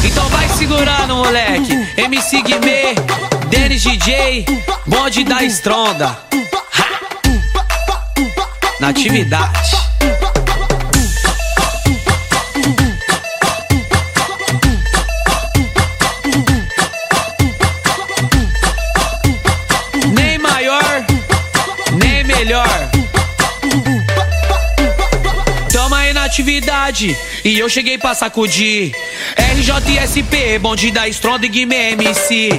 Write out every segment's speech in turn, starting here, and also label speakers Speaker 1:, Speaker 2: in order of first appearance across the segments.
Speaker 1: Então vai segurando, moleque. MC Guimê, Denis DJ, bonde da Stronda. Ha! Na atividade. Nem maior, nem melhor. Tamo aí na atividade e eu cheguei pra sacudir. RJSP, bonde da Stronda e Guimê MC.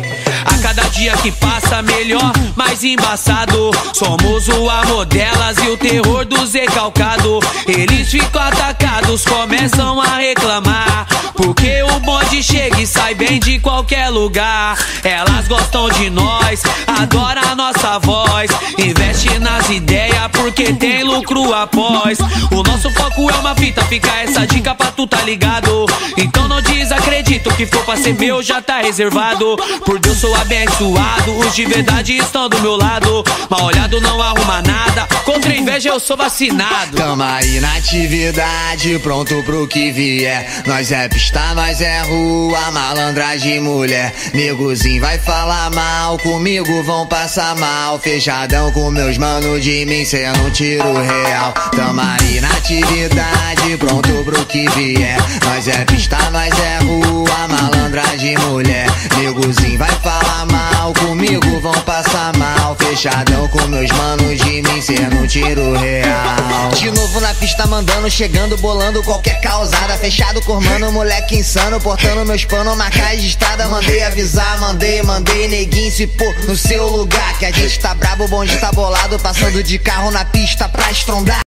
Speaker 1: A cada dia que passa melhor, mais embaçado. Somos o amor delas e o terror dos recalcados. Eles ficam atacados, começam a reclamar, porque o bonde chega e sai bem de qualquer lugar. Elas gostam de nós, adoram a nossa voz, investe nas ideias porque tem lucro após. O nosso foco é uma fita, fica essa dica pra tu tá ligado. Então não desacredito, o que for pra ser meu já tá reservado. Por Deus sou abençoado, os de verdade estão do meu lado. Mal olhado não arruma nada, contra a inveja eu sou vacinado.
Speaker 2: Tamo aí na atividade, pronto pro que vier. Nós é pista, nós é rua, malandragem mulher. Negozinho vai falar mal, comigo vão passar mal. Fechadão com meus manos, de mim cê não tira o real. Tamo aí na atividade, pronto pro que vier. Nós é pista, nós é rua, malandragem mulher. Negozinho vai falar mal, comigo vão passar mal. Fechadão com meus manos, de mim cê não tira o real. De novo na pista mandando, chegando, bolando qualquer causada. Fechado com mano, moleque insano, portando meus panos, marcar registrada. Mandei avisar, mandei, neguinho se pôr no seu lugar. Que a gente tá brabo, o bonde tá bolado, passando de carro na pista pra estrondar.